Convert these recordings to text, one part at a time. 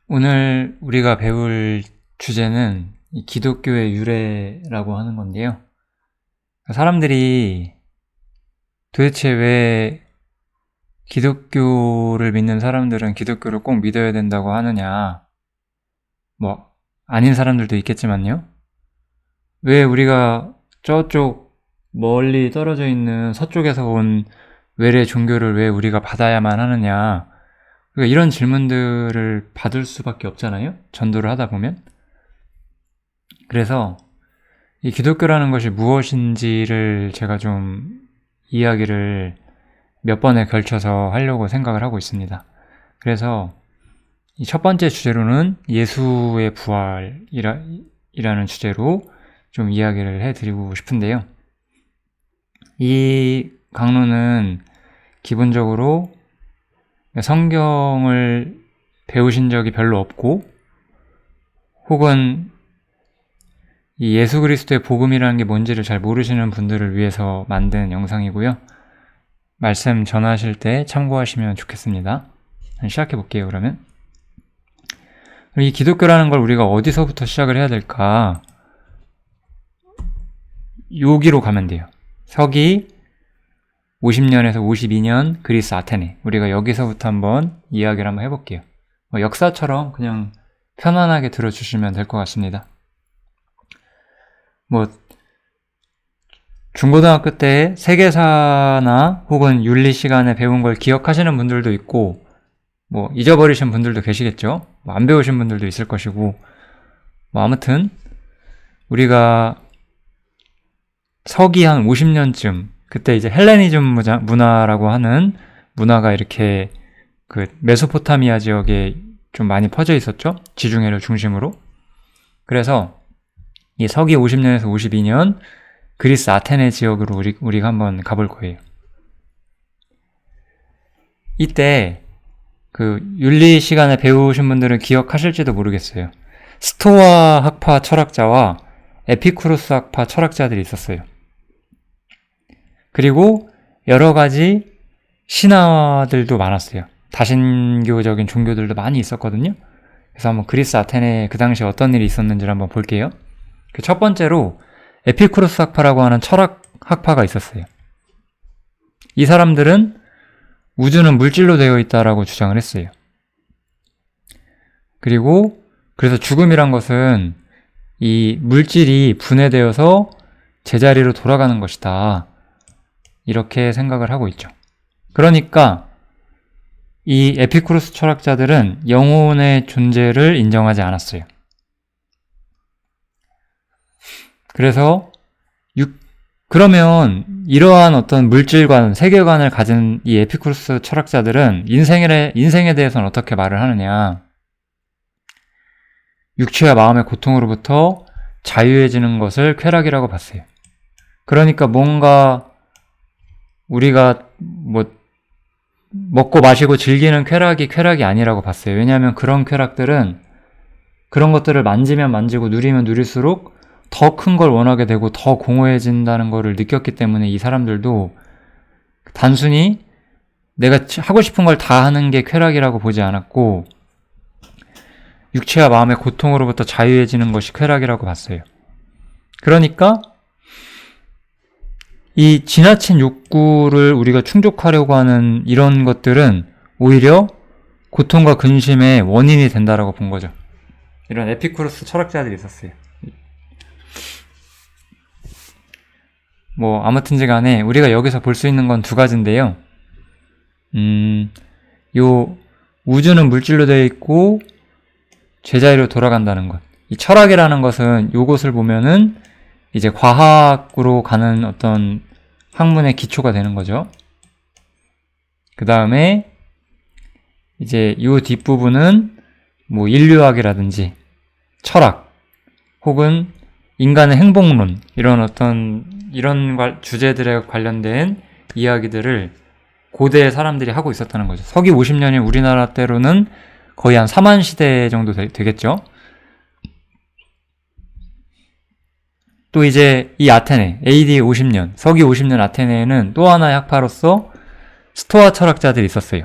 오늘 우리가 배울 주제는 이 기독교의 유래라고 하는 건데요. 사람들이 도대체 왜 기독교를 믿는 사람들은 기독교를 꼭 믿어야 된다고 하느냐, 아닌 사람들도 있겠지만요. 왜 우리가 저쪽 멀리 떨어져 있는 서쪽에서 온 외래 종교를 왜 우리가 받아야만 하느냐, 그러니까 이런 질문들을 받을 수밖에 없잖아요. 전도를 하다 보면. 그래서 이 기독교라는 것이 무엇인지를 제가 좀 이야기를 몇 번에 걸쳐서 하려고 생각을 하고 있습니다. 그래서 이 첫 번째 주제로는 예수의 부활이라는 주제로 좀 이야기를 해드리고 싶은데요. 이 강론은 기본적으로 성경을 배우신 적이 별로 없고, 혹은 이 예수 그리스도의 복음이라는 게 뭔지를 잘 모르시는 분들을 위해서 만든 영상이고요. 말씀 전하실 때 참고하시면 좋겠습니다. 시작해 볼게요, 그러면. 이 기독교라는 걸 우리가 어디서부터 시작을 해야 될까? 여기로 가면 돼요. 서기 50년에서 52년 그리스 아테네. 우리가 여기서부터 한번 이야기를 한번 해볼게요. 역사처럼 그냥 편안하게 들어주시면 될 것 같습니다. 중고등학교 때 세계사나 혹은 윤리 시간에 배운 걸 기억하시는 분들도 있고, 잊어버리신 분들도 계시겠죠? 안 배우신 분들도 있을 것이고, 아무튼 우리가 서기 한 50년쯤, 그때 이제 헬레니즘 문화라고 하는 문화가 이렇게 그 메소포타미아 지역에 좀 많이 퍼져 있었죠? 지중해를 중심으로. 그래서 이 서기 50년에서 52년 그리스 아테네 지역으로 우리가 한번 가볼 거예요. 이때 그 윤리 시간에 배우신 분들은 기억하실지도 모르겠어요. 스토아 학파 철학자와 에피쿠로스 학파 철학자들이 있었어요. 그리고 여러 가지 신화들도 많았어요. 다신교적인 종교들도 많이 있었거든요. 그래서 한번 그리스 아테네에 그 당시에 어떤 일이 있었는지를 한번 볼게요. 그 첫 번째로 에피쿠로스 학파라고 하는 철학 학파가 있었어요. 이 사람들은 우주는 물질로 되어 있다라고 주장을 했어요. 그리고 그래서 죽음이란 것은 이 물질이 분해되어서 제자리로 돌아가는 것이다, 이렇게 생각을 하고 있죠. 그러니까 이 에피쿠로스 철학자들은 영혼의 존재를 인정하지 않았어요. 그래서 그러면 이러한 어떤 물질관, 세계관을 가진 이 에피쿠로스 철학자들은 인생에 대해서는 어떻게 말을 하느냐? 육체와 마음의 고통으로부터 자유해지는 것을 쾌락이라고 봤어요. 그러니까 뭔가 우리가 먹고 마시고 즐기는 쾌락이 아니라고 봤어요. 왜냐하면 그런 쾌락들은 그런 것들을 만지면 만지고 누리면 누릴수록 더 큰 걸 원하게 되고 더 공허해진다는 것을 느꼈기 때문에 이 사람들도 단순히 내가 하고 싶은 걸 다 하는 게 쾌락이라고 보지 않았고, 육체와 마음의 고통으로부터 자유해지는 것이 쾌락이라고 봤어요. 그러니까 이 지나친 욕구를 우리가 충족하려고 하는 이런 것들은 오히려 고통과 근심의 원인이 된다라고 본 거죠. 이런 에피쿠로스 철학자들이 있었어요. 아무튼지 간에 우리가 여기서 볼 수 있는 건 두 가지인데요. 요 우주는 물질로 되어 있고 제자리로 돌아간다는 것. 이 철학이라는 것은 요것을 보면은 이제 과학으로 가는 어떤 학문의 기초가 되는 거죠. 그 다음에 이제 요 뒷부분은 인류학이라든지 철학 혹은 인간의 행복론, 이런 주제들에 관련된 이야기들을 고대 사람들이 하고 있었다는 거죠. 서기 50년이 우리나라 때로는 거의 한 3만 시대 정도 되겠죠. 또 이제 이 아테네, AD 50년, 서기 50년 아테네에는 또 하나의 학파로서 스토아 철학자들이 있었어요.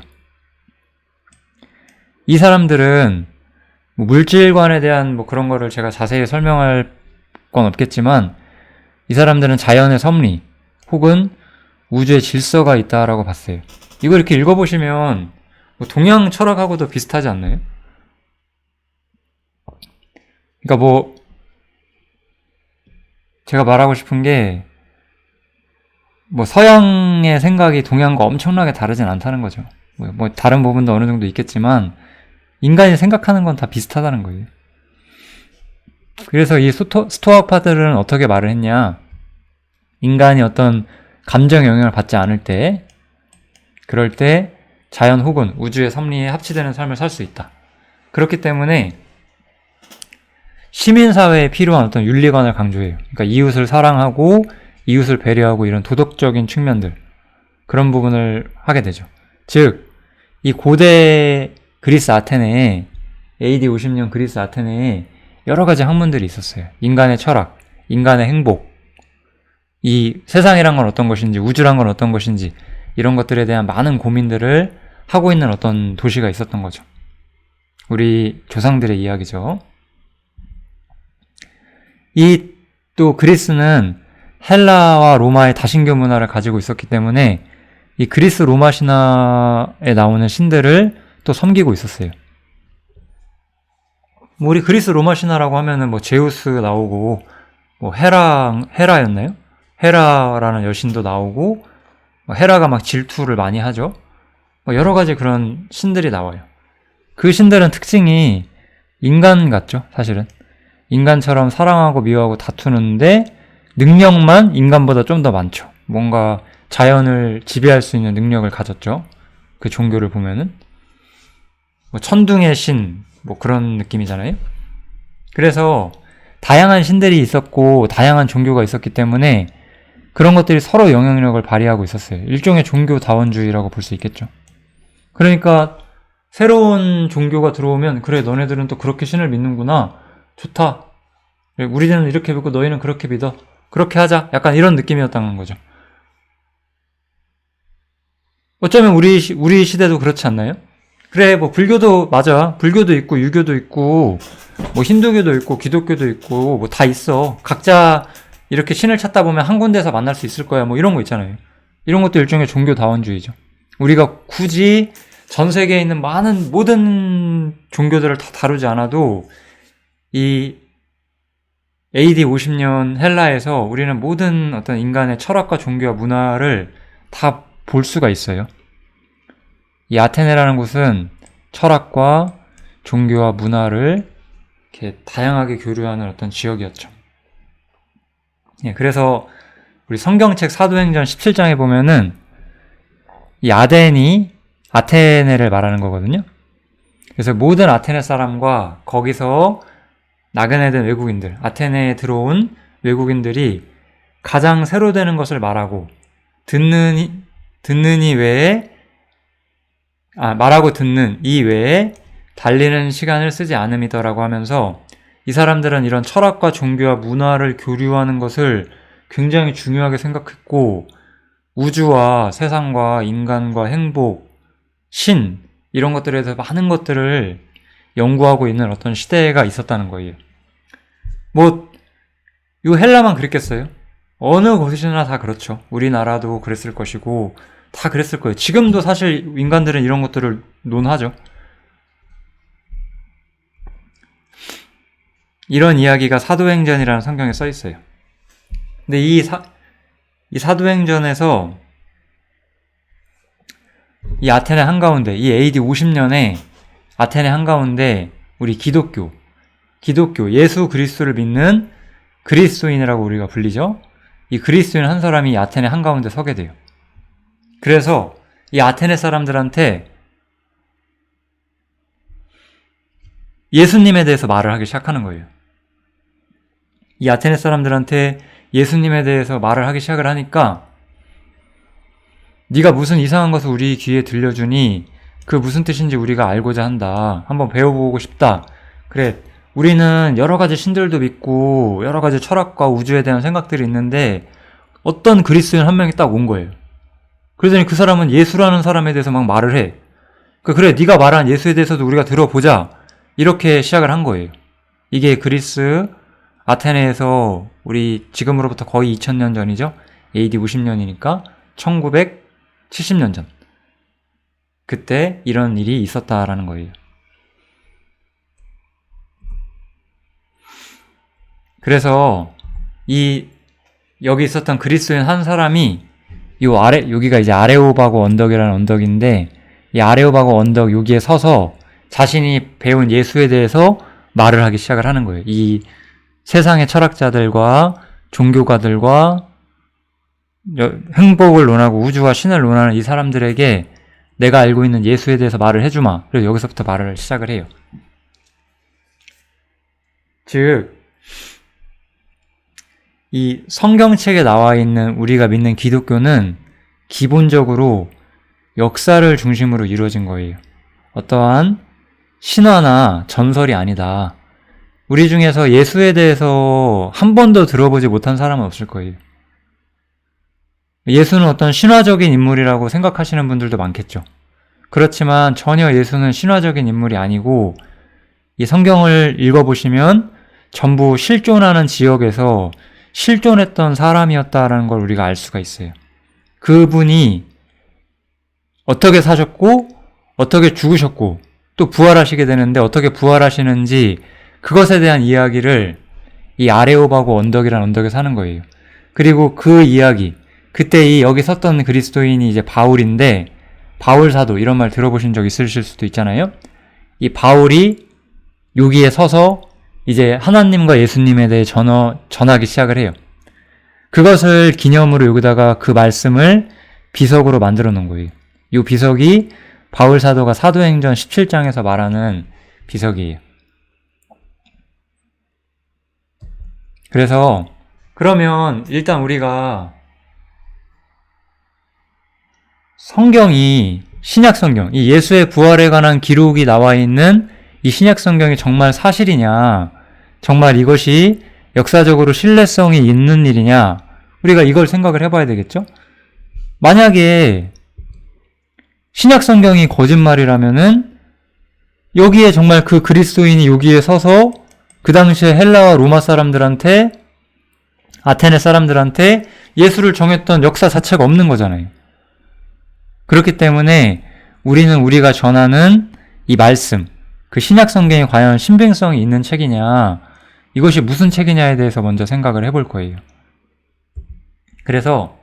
이 사람들은 뭐 물질관에 대한 뭐 그런 거를 제가 자세히 설명할 건 없겠지만 이 사람들은 자연의 섭리 혹은 우주의 질서가 있다라고 봤어요. 이거 이렇게 읽어보시면 뭐 동양 철학하고도 비슷하지 않나요? 그러니까 뭐 제가 말하고 싶은 게 뭐 서양의 생각이 동양과 엄청나게 다르진 않다는 거죠. 뭐 다른 부분도 어느 정도 있겠지만 인간이 생각하는 건 다 비슷하다는 거예요. 그래서 이 스토아파들은 어떻게 말을 했냐? 인간이 어떤 감정 영향을 받지 않을 때, 그럴 때 자연 혹은 우주의 섭리에 합치되는 삶을 살 수 있다. 그렇기 때문에 시민사회에 필요한 어떤 윤리관을 강조해요. 그러니까 이웃을 사랑하고 이웃을 배려하고 이런 도덕적인 측면들, 그런 부분을 하게 되죠. 즉, 이 고대 그리스 아테네에 AD 50년 그리스 아테네에 여러 가지 학문들이 있었어요. 인간의 철학, 인간의 행복, 이 세상이란 건 어떤 것인지, 우주란 건 어떤 것인지 이런 것들에 대한 많은 고민들을 하고 있는 어떤 도시가 있었던 거죠. 우리 조상들의 이야기죠. 이 또 그리스는 헬라와 로마의 다신교 문화를 가지고 있었기 때문에 이 그리스 로마 신화에 나오는 신들을 또 섬기고 있었어요. 뭐 우리 그리스 로마 신화라고 하면은 뭐 제우스 나오고 뭐 헤라였나요? 헤라라는 여신도 나오고 뭐 헤라가 막 질투를 많이 하죠. 뭐 여러 가지 그런 신들이 나와요. 그 신들은 특징이 인간 같죠, 사실은. 인간처럼 사랑하고 미워하고 다투는데 능력만 인간보다 좀 더 많죠. 뭔가 자연을 지배할 수 있는 능력을 가졌죠. 그 종교를 보면은 뭐 천둥의 신, 뭐 그런 느낌이잖아요. 그래서 다양한 신들이 있었고 다양한 종교가 있었기 때문에 그런 것들이 서로 영향력을 발휘하고 있었어요. 일종의 종교 다원주의라고 볼 수 있겠죠. 그러니까 새로운 종교가 들어오면 그래, 너네들은 또 그렇게 신을 믿는구나, 좋다, 우리는 이렇게 믿고 너희는 그렇게 믿어, 그렇게 하자, 약간 이런 느낌이었다는 거죠. 어쩌면 우리 시대도 그렇지 않나요? 그래, 뭐 불교도 맞아, 불교도 있고 유교도 있고 뭐 힌두교도 있고 기독교도 있고 뭐 다 있어. 각자 이렇게 신을 찾다 보면 한 군데서 만날 수 있을 거야, 뭐 이런 거 있잖아요. 이런 것도 일종의 종교 다원주의죠. 우리가 굳이 전 세계에 있는 모든 종교들을 다 다루지 않아도 이 AD 50년 헬라에서 우리는 모든 어떤 인간의 철학과 종교와 문화를 다 볼 수가 있어요. 이 아테네라는 곳은 철학과 종교와 문화를 이렇게 다양하게 교류하는 어떤 지역이었죠. 예, 그래서 우리 성경책 사도행전 17장에 보면은 이 아테네를 말하는 거거든요. 그래서 모든 아테네 사람과 거기서 나그네 된 외국인들, 아테네에 들어온 외국인들이 가장 새로 되는 것을 말하고 말하고 듣는 이 외에 달리는 시간을 쓰지 않음이더라고 하면서 이 사람들은 이런 철학과 종교와 문화를 교류하는 것을 굉장히 중요하게 생각했고 우주와 세상과 인간과 행복, 신 이런 것들에 대해서 많은 것들을 연구하고 있는 어떤 시대가 있었다는 거예요. 뭐 요 헬라만 그랬겠어요? 어느 곳이나 다 그렇죠. 우리나라도 그랬을 것이고 다 그랬을 거예요. 지금도 사실 인간들은 이런 것들을 논하죠. 이런 이야기가 사도행전이라는 성경에 써 있어요. 근데 이 사도행전에서 이 아테네 한가운데, 이 AD 50년에 아테네 한가운데 우리 기독교, 예수 그리스도를 믿는 그리스도인이라고 우리가 불리죠. 이 그리스도인 한 사람이 이 아테네 한가운데 서게 돼요. 그래서 이 아테네 사람들한테 예수님에 대해서 말을 하기 시작하는 거예요. 이 아테네 사람들한테 예수님에 대해서 말을 하기 시작을 하니까 네가 무슨 이상한 것을 우리 귀에 들려주니 그 무슨 뜻인지 우리가 알고자 한다. 한번 배워보고 싶다. 그래, 우리는 여러 가지 신들도 믿고 여러 가지 철학과 우주에 대한 생각들이 있는데 어떤 그리스도인 한 명이 딱 온 거예요. 그러더니 그 사람은 예수라는 사람에 대해서 막 말을 해. 그래, 네가 말한 예수에 대해서도 우리가 들어보자. 이렇게 시작을 한 거예요. 이게 그리스 아테네에서 우리 지금으로부터 거의 2000년 전이죠. AD 50년이니까 1970년 전. 그때 이런 일이 있었다라는 거예요. 그래서 여기 있었던 그리스도인 한 사람이 여기가 이제 아레오바고 언덕이라는 언덕인데, 이 아레오바고 언덕 여기에 서서 자신이 배운 예수에 대해서 말을 하기 시작을 하는 거예요. 이 세상의 철학자들과 종교가들과 행복을 논하고 우주와 신을 논하는 이 사람들에게 내가 알고 있는 예수에 대해서 말을 해주마. 그래서 여기서부터 말을 시작을 해요. 즉, 이 성경책에 나와 있는 우리가 믿는 기독교는 기본적으로 역사를 중심으로 이루어진 거예요. 어떠한 신화나 전설이 아니다. 우리 중에서 예수에 대해서 한 번도 들어보지 못한 사람은 없을 거예요. 예수는 어떤 신화적인 인물이라고 생각하시는 분들도 많겠죠. 그렇지만 전혀 예수는 신화적인 인물이 아니고, 이 성경을 읽어보시면 전부 실존하는 지역에서 실존했던 사람이었다라는 걸 우리가 알 수가 있어요. 그분이 어떻게 사셨고 어떻게 죽으셨고 또 부활하시게 되는데 어떻게 부활하시는지, 그것에 대한 이야기를 이 아레오바고 언덕이라는 언덕에서 하는 거예요. 그리고 그 이야기, 그때 여기 섰던 그리스도인이 이제 바울인데, 바울 사도 이런 말 들어보신 적 있으실 수도 있잖아요. 이 바울이 여기에 서서 이제 하나님과 예수님에 대해 전하기 시작을 해요. 그것을 기념으로 여기다가 그 말씀을 비석으로 만들어 놓은 거예요. 이 비석이 바울 사도가 사도행전 17장에서 말하는 비석이에요. 그래서 그러면 일단 우리가 성경이, 신약 성경, 이 예수의 부활에 관한 기록이 나와 있는 이 신약 성경이 정말 사실이냐, 정말 이것이 역사적으로 신뢰성이 있는 일이냐, 우리가 이걸 생각을 해봐야 되겠죠? 만약에 신약 성경이 거짓말이라면은 여기에 정말 그 그리스도인이 여기에 서서 그 당시에 헬라와 로마 사람들한테, 아테네 사람들한테 예수를 정했던 역사 자체가 없는 거잖아요. 그렇기 때문에 우리는 우리가 전하는 이 말씀, 그 신약 성경이 과연 신빙성이 있는 책이냐, 이것이 무슨 책이냐에 대해서 먼저 생각을 해볼 거예요. 그래서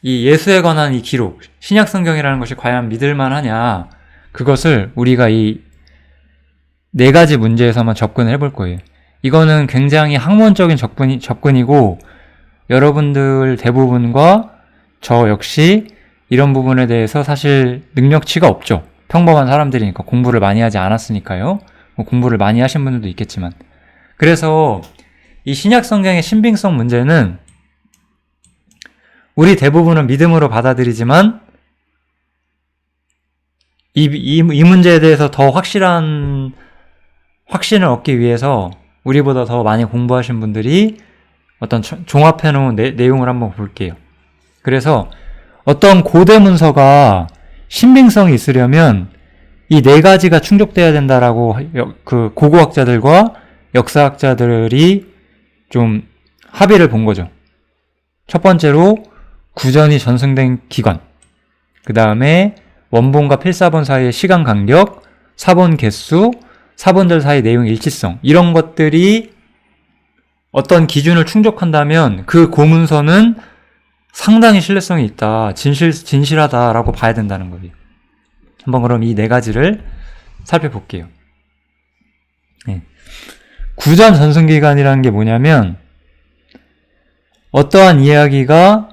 이 예수에 관한 이 기록, 신약 성경이라는 것이 과연 믿을만 하냐, 그것을 우리가 이 4가지 문제에서만 접근을 해볼 거예요. 이거는 굉장히 학문적인 접근이고, 여러분들 대부분과 저 역시 이런 부분에 대해서 사실 능력치가 없죠. 평범한 사람들이니까, 공부를 많이 하지 않았으니까요. 공부를 많이 하신 분들도 있겠지만. 그래서 이 신약 성경의 신빙성 문제는 우리 대부분은 믿음으로 받아들이지만, 이 문제에 대해서 더 확신을 얻기 위해서 우리보다 더 많이 공부하신 분들이 어떤 종합해 놓은 내용을 한번 볼게요. 그래서 어떤 고대 문서가 신빙성이 있으려면 이 4가지가 충족돼야 된다라고 그 고고학자들과 역사학자들이 좀 합의를 본 거죠. 첫 번째로 구전이 전승된 기간, 그 다음에 원본과 필사본 사이의 시간 간격, 사본 개수, 사본들 사이 내용 일치성, 이런 것들이 어떤 기준을 충족한다면 그 고문서는 상당히 신뢰성이 있다, 진실하다라고 봐야 된다는 거예요. 한번 그럼 이 4가지를 살펴볼게요. 네. 구전 전승기간이라는 게 뭐냐면, 어떠한 이야기가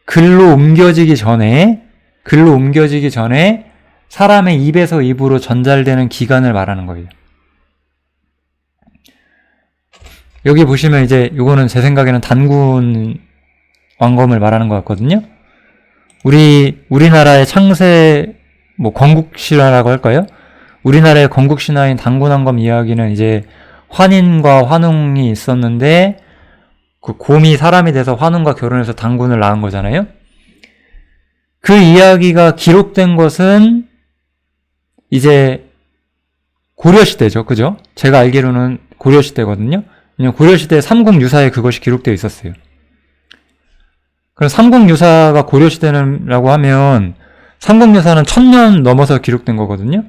글로 옮겨지기 전에 사람의 입에서 입으로 전달되는 기간을 말하는 거예요. 여기 보시면 이제 요거는 제 생각에는 단군 왕검을 말하는 것 같거든요. 우리나라의 창세, 건국신화라고 할까요? 우리나라의 건국신화인 단군왕검 이야기는 이제 환인과 환웅이 있었는데, 그 곰이 사람이 돼서 환웅과 결혼해서 단군을 낳은 거잖아요. 그 이야기가 기록된 것은 이제 고려시대죠. 그죠? 제가 알기로는 고려시대거든요. 왜냐면 고려시대 삼국유사에 그것이 기록되어 있었어요. 그럼 삼국유사가 고려시대라고 하면 삼국유사는 1000년 넘어서 기록된 거거든요.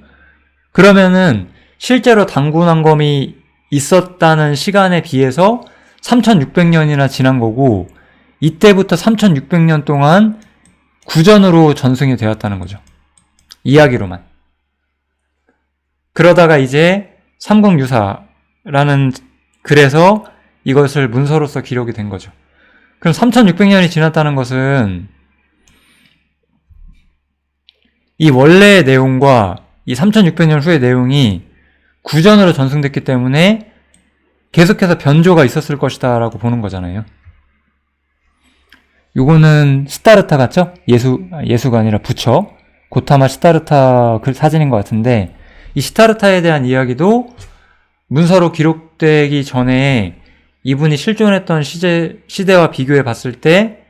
그러면은 실제로 단군항검이 있었다는 시간에 비해서 3600년이나 지난 거고, 이때부터 3600년 동안 구전으로 전승이 되었다는 거죠. 이야기로만. 그러다가 이제 삼국유사라는 글에서 이것을 문서로서 기록이 된 거죠. 그럼 3600년이 지났다는 것은 이 원래의 내용과 이 3600년 후의 내용이 구전으로 전승됐기 때문에 계속해서 변조가 있었을 것이다 라고 보는 거잖아요. 요거는 시타르타 같죠? 예수가 아니라 부처. 고타마 시타르타 그 사진인 것 같은데, 이 시타르타에 대한 이야기도 문서로 기록되기 전에 이분이 실존했던 시대와 비교해 봤을 때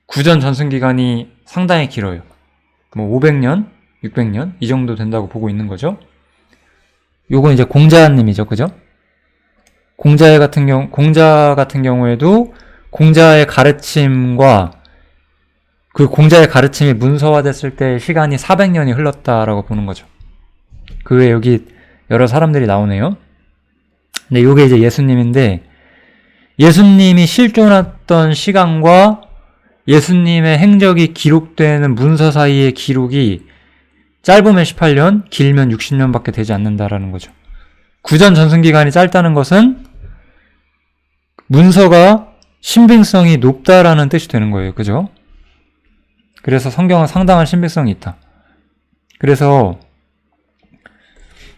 구전 전승 기간이 상당히 길어요. 뭐 500년, 600년 이 정도 된다고 보고 있는 거죠. 요건 이제 공자님이죠, 그죠? 공자 같은 경우에도 공자의 가르침과 그 공자의 가르침이 문서화됐을 때 시간이 400년이 흘렀다라고 보는 거죠. 그 외에 여기 여러 사람들이 나오네요. 근데 요게 이제 예수님인데, 예수님이 실존했던 시간과 예수님의 행적이 기록되는 문서 사이의 기록이 짧으면 18년, 길면 60년밖에 되지 않는다라는 거죠. 구전 전승 기간이 짧다는 것은 문서가 신빙성이 높다라는 뜻이 되는 거예요. 그죠? 그래서 성경은 상당한 신빙성이 있다. 그래서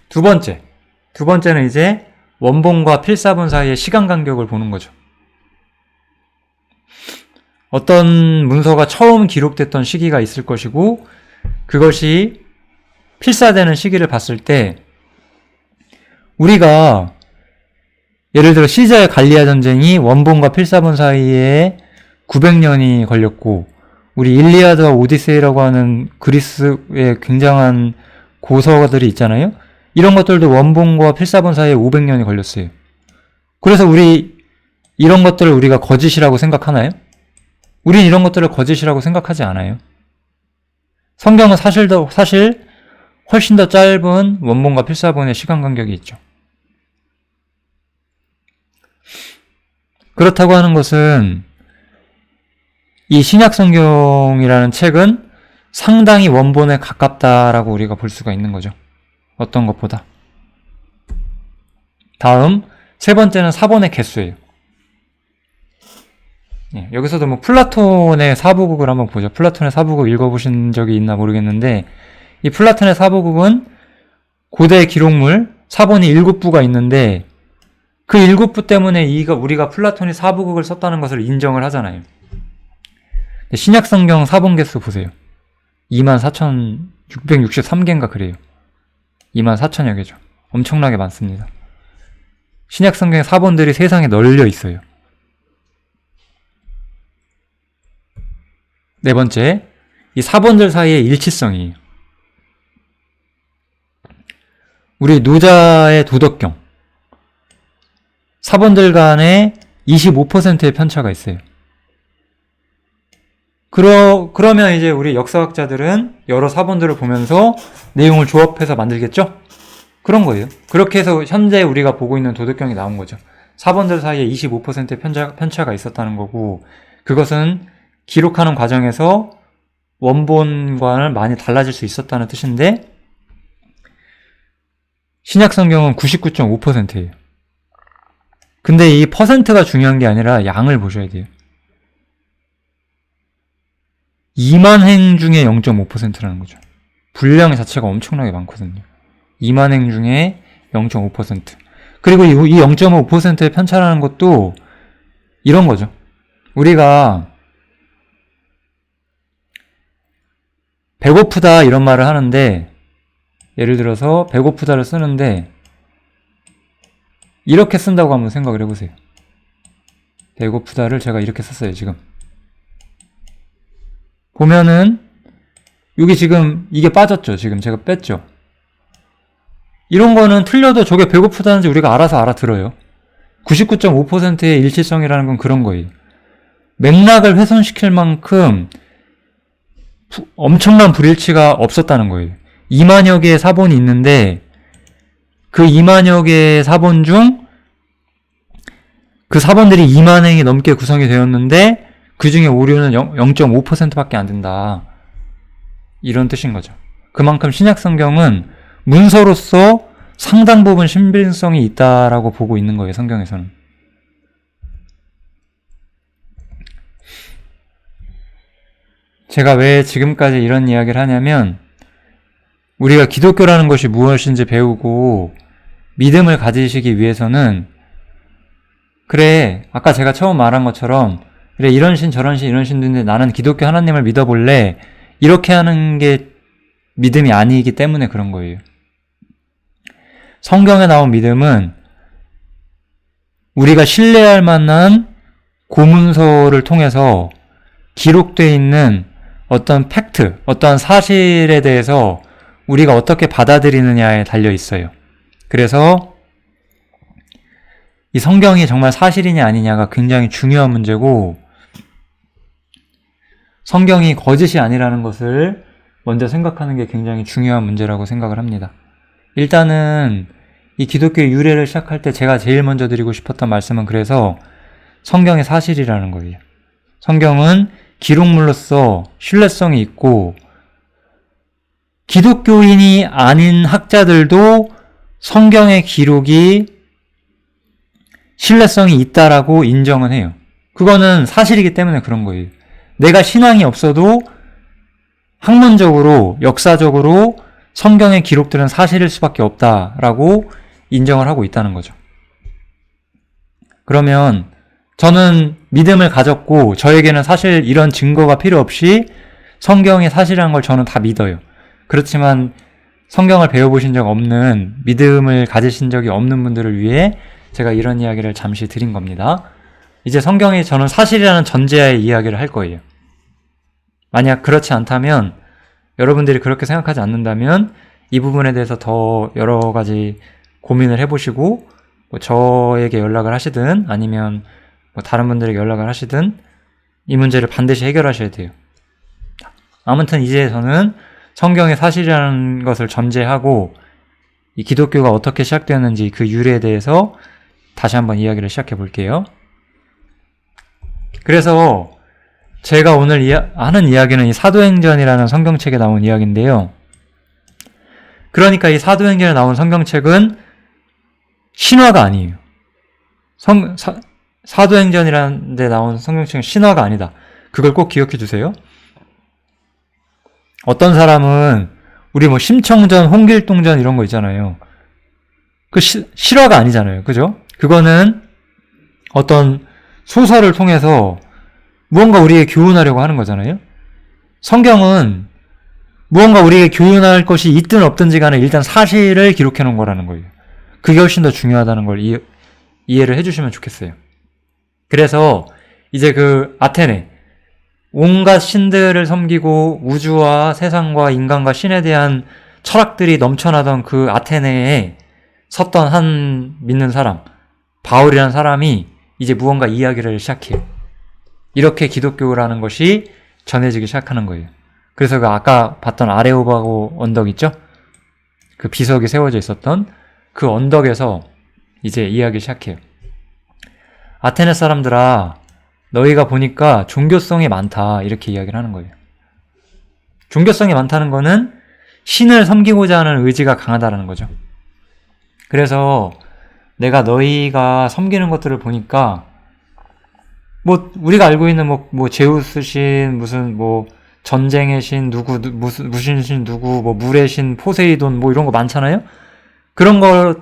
두 번째는 이제 원본과 필사본 사이의 시간 간격을 보는 거죠. 어떤 문서가 처음 기록됐던 시기가 있을 것이고, 그것이 필사되는 시기를 봤을 때, 우리가 예를 들어 시저의 갈리아 전쟁이 원본과 필사본 사이에 900년이 걸렸고, 우리 일리아드와 오디세이라고 하는 그리스의 굉장한 고서들이 있잖아요. 이런 것들도 원본과 필사본 사이에 500년이 걸렸어요. 그래서 이런 것들을 우리가 거짓이라고 생각하나요? 우린 이런 것들을 거짓이라고 생각하지 않아요. 성경은 사실 훨씬 더 짧은 원본과 필사본의 시간 간격이 있죠. 그렇다고 하는 것은 이 신약성경이라는 책은 상당히 원본에 가깝다라고 우리가 볼 수가 있는 거죠. 어떤 것보다. 다음, 세 번째는 사본의 개수예요. 여기서도 뭐 플라톤의 사부국을 한번 보죠. 플라톤의 사부국 읽어보신 적이 있나 모르겠는데, 이 플라톤의 사부국은 고대 기록물, 사본이 7부가 있는데, 그 7부 때문에 우리가 플라톤이 사부국을 썼다는 것을 인정을 하잖아요. 신약성경 사본 개수 보세요. 24,663개인가 그래요. 24,000여 개죠. 엄청나게 많습니다. 신약성경의 사본들이 세상에 널려 있어요. 네 번째, 이 사본들 사이의 일치성이에요. 우리 노자의 도덕경, 사본들 간에 25%의 편차가 있어요. 그러면 이제 우리 역사학자들은 여러 사본들을 보면서 내용을 조합해서 만들겠죠? 그런 거예요. 그렇게 해서 현재 우리가 보고 있는 도덕경이 나온 거죠. 사본들 사이에 25%의 편차가 있었다는 거고, 그것은 기록하는 과정에서 원본과는 많이 달라질 수 있었다는 뜻인데, 신약성경은 99.5%예요. 근데 이 퍼센트가 중요한 게 아니라 양을 보셔야 돼요. 2만 행 중에 0.5%라는 거죠. 분량 자체가 엄청나게 많거든요. 2만 행 중에 0.5%. 그리고 이 0.5%의 편차라는 것도 이런 거죠. 우리가 배고프다 이런 말을 하는데, 예를 들어서 배고프다를 쓰는데 이렇게 쓴다고 한번 생각을 해보세요. 배고프다를 제가 이렇게 썼어요. 지금 보면은 여기 지금 이게 빠졌죠. 지금 제가 뺐죠. 이런 거는 틀려도 저게 배고프다는지 우리가 알아서 알아들어요. 99.5%의 일치성이라는 건 그런 거예요. 맥락을 훼손시킬 만큼 엄청난 불일치가 없었다는 거예요. 2만여 개의 사본이 있는데 그 2만여 개의 사본 중 그 사본들이 2만 행이 넘게 구성이 되었는데 그 중에 오류는 0.5%밖에 안 된다. 이런 뜻인 거죠. 그만큼 신약 성경은 문서로서 상당 부분 신빙성이 있다라고 보고 있는 거예요. 성경에서는. 제가 왜 지금까지 이런 이야기를 하냐면 우리가 기독교라는 것이 무엇인지 배우고 믿음을 가지시기 위해서는 그래, 아까 제가 처음 말한 것처럼 그래, 이런 신 저런 신 이런 신도 있는데 나는 기독교 하나님을 믿어볼래, 이렇게 하는 게 믿음이 아니기 때문에 그런 거예요. 성경에 나온 믿음은 우리가 신뢰할 만한 고문서를 통해서 기록되어 있는 어떤 팩트, 어떠한 사실에 대해서 우리가 어떻게 받아들이느냐에 달려 있어요. 그래서 이 성경이 정말 사실이냐 아니냐가 굉장히 중요한 문제고, 성경이 거짓이 아니라는 것을 먼저 생각하는 게 굉장히 중요한 문제라고 생각을 합니다. 일단은 이 기독교의 유래를 시작할 때 제가 제일 먼저 드리고 싶었던 말씀은 그래서 성경의 사실이라는 거예요. 성경은 기록물로서 신뢰성이 있고 기독교인이 아닌 학자들도 성경의 기록이 신뢰성이 있다라고 인정은 해요. 그거는 사실이기 때문에 그런 거예요. 내가 신앙이 없어도 학문적으로, 역사적으로 성경의 기록들은 사실일 수밖에 없다라고 인정을 하고 있다는 거죠. 그러면 저는 믿음을 가졌고 저에게는 사실 이런 증거가 필요 없이 성경이 사실이라는 걸 저는 다 믿어요. 그렇지만 성경을 배워보신 적 없는, 믿음을 가지신 적이 없는 분들을 위해 제가 이런 이야기를 잠시 드린 겁니다. 이제 성경이 저는 사실이라는 전제하에 이야기를 할 거예요. 만약 그렇지 않다면, 여러분들이 그렇게 생각하지 않는다면 이 부분에 대해서 더 여러 가지 고민을 해보시고 뭐 저에게 연락을 하시든 아니면 뭐 다른 분들에게 연락을 하시든 이 문제를 반드시 해결하셔야 돼요. 아무튼 이제 저는 성경의 사실이라는 것을 전제하고 이 기독교가 어떻게 시작되었는지 그 유래에 대해서 다시 한번 이야기를 시작해 볼게요. 그래서 제가 오늘 하는 이야기는 이 사도행전이라는 성경책에 나온 이야기인데요. 그러니까 이 사도행전에 나온 성경책은 신화가 아니에요. 사도행전이라는 데 나온 성경책은 신화가 아니다. 그걸 꼭 기억해 주세요. 어떤 사람은 우리 뭐 심청전, 홍길동전 이런 거 있잖아요. 그 실화가 아니잖아요. 그죠? 그거는 어떤 소설을 통해서 무언가 우리에게 교훈하려고 하는 거잖아요. 성경은 무언가 우리에게 교훈할 것이 있든 없든지 간에 일단 사실을 기록해 놓은 거라는 거예요. 그게 훨씬 더 중요하다는 걸 이해를 해주시면 좋겠어요. 그래서 이제 그 아테네, 온갖 신들을 섬기고 우주와 세상과 인간과 신에 대한 철학들이 넘쳐나던 그 아테네에 섰던 한 믿는 사람, 바울이라는 사람이 이제 무언가 이야기를 시작해요. 이렇게 기독교라는 것이 전해지기 시작하는 거예요. 그래서 그 아까 봤던 아레오바고 언덕 있죠? 그 비석이 세워져 있었던 그 언덕에서 이제 이야기 시작해요. 아테네 사람들아, 너희가 보니까 종교성이 많다, 이렇게 이야기를 하는 거예요. 종교성이 많다는 거는 신을 섬기고자 하는 의지가 강하다는 거죠. 그래서 내가 너희가 섬기는 것들을 보니까 뭐 우리가 알고 있는 뭐 제우스 신, 무슨 뭐 전쟁의 신 누구, 무슨 신 누구, 뭐 물의 신 포세이돈 뭐 이런 거 많잖아요. 그런 걸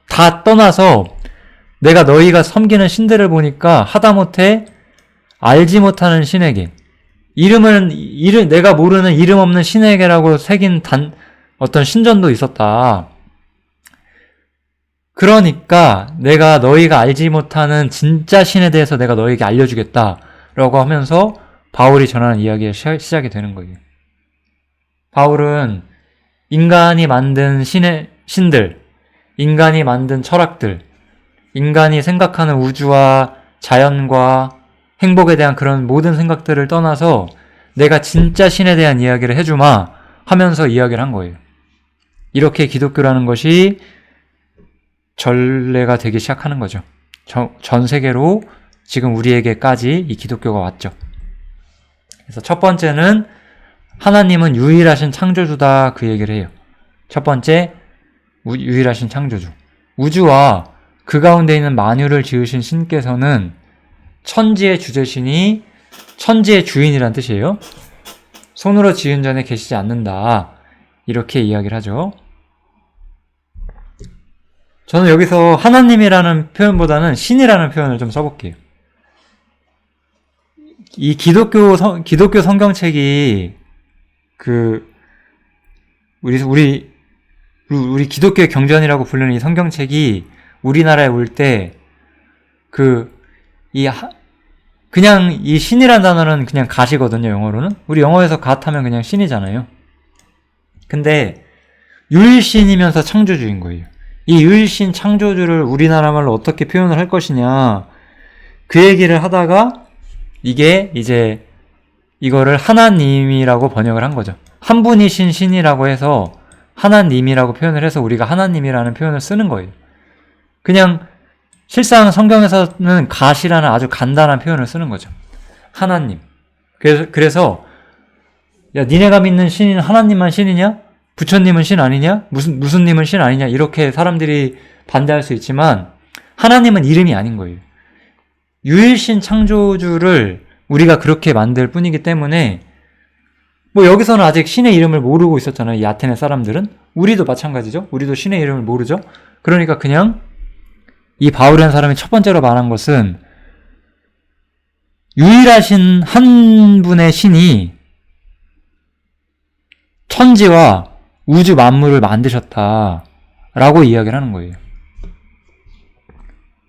다 떠나서 내가 너희가 섬기는 신들을 보니까 하다못해 알지 못하는 신에게, 내가 모르는 이름 없는 신에게라고 새긴 어떤 신전도 있었다. 그러니까 내가 너희가 알지 못하는 진짜 신에 대해서 내가 너희에게 알려주겠다 라고 하면서 바울이 전하는 이야기가 시작이 되는 거예요. 바울은 인간이 만든 신들, 인간이 만든 철학들, 인간이 생각하는 우주와 자연과 행복에 대한 그런 모든 생각들을 떠나서 내가 진짜 신에 대한 이야기를 해주마 하면서 이야기를 한 거예요. 이렇게 기독교라는 것이 전례가 되기 시작하는 거죠. 전 세계로 지금 우리에게까지 이 기독교가 왔죠. 그래서 첫 번째는 하나님은 유일하신 창조주다, 그 얘기를 해요. 첫 번째, 유일하신 창조주. 우주와 그 가운데 있는 만유를 지으신 신께서는 천지의 주제신이 천지의 주인이란 뜻이에요. 손으로 지은 전에 계시지 않는다, 이렇게 이야기를 하죠. 저는 여기서 하나님이라는 표현보다는 신이라는 표현을 좀 써볼게요. 이 기독교 성경책이 우리 기독교의 경전이라고 부르는 이 성경책이 우리나라에 올 때 그냥 이 신이란 단어는 그냥 갓이거든요, 영어로는. 우리 영어에서 갓 하면 그냥 신이잖아요. 근데 유일신이면서 창조주인 거예요. 이 유일신 창조주를 우리나라 말로 어떻게 표현을 할 것이냐, 그 얘기를 하다가 이게 이제 이거를 하나님이라고 번역을 한 거죠. 한 분이신 신이라고 해서 하나님이라고 표현을 해서 우리가 하나님이라는 표현을 쓰는 거예요. 그냥 실상 성경에서는 갓이라는 아주 간단한 표현을 쓰는 거죠. 하나님. 그래서 야, 니네가 믿는 신인 하나님만 신이냐? 부처님은 신 아니냐? 무슨 님은 신 아니냐? 이렇게 사람들이 반대할 수 있지만 하나님은 이름이 아닌 거예요. 유일신 창조주를 우리가 그렇게 만들 뿐이기 때문에 여기서는 아직 신의 이름을 모르고 있었잖아요. 이 아테네 사람들은. 우리도 마찬가지죠. 우리도 신의 이름을 모르죠. 그러니까 그냥 이 바울이라는 사람이 첫 번째로 말한 것은 유일하신 한 분의 신이 천지와 우주 만물을 만드셨다라고 이야기를 하는 거예요.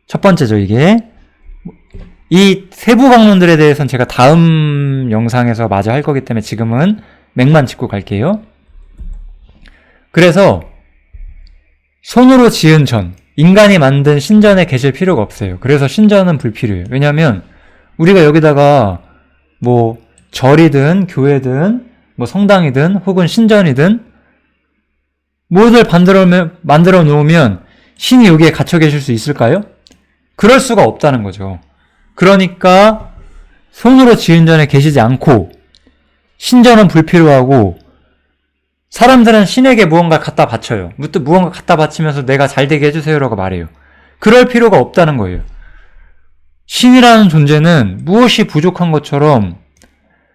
첫 번째죠, 이게. 이 세부 강론들에 대해서는 제가 다음 영상에서 마저 할 거기 때문에 지금은 맥만 짚고 갈게요. 그래서 손으로 지은 전, 인간이 만든 신전에 계실 필요가 없어요. 그래서 신전은 불필요해요. 왜냐하면 우리가 여기다가 절이든 교회든 성당이든 혹은 신전이든 무엇을 만들어 놓으면 신이 여기에 갇혀 계실 수 있을까요? 그럴 수가 없다는 거죠. 그러니까 손으로 지은 전에 계시지 않고 신전은 불필요하고 사람들은 신에게 무언가 갖다 바쳐요. 무언가 갖다 바치면서 내가 잘되게 해주세요라고 말해요. 그럴 필요가 없다는 거예요. 신이라는 존재는 무엇이 부족한 것처럼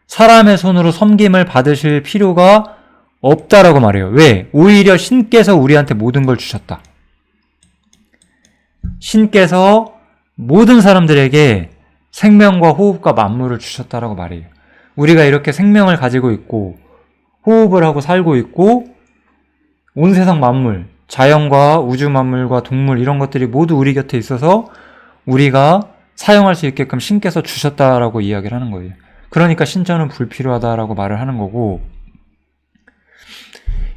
사람의 손으로 섬김을 받으실 필요가 없다라고 말해요. 왜? 오히려 신께서 우리한테 모든 걸 주셨다. 신께서 모든 사람들에게 생명과 호흡과 만물을 주셨다라고 말해요. 우리가 이렇게 생명을 가지고 있고 호흡을 하고 살고 있고 온 세상 만물, 자연과 우주 만물과 동물 이런 것들이 모두 우리 곁에 있어서 우리가 사용할 수 있게끔 신께서 주셨다라고 이야기를 하는 거예요. 그러니까 신전은 불필요하다라고 말을 하는 거고,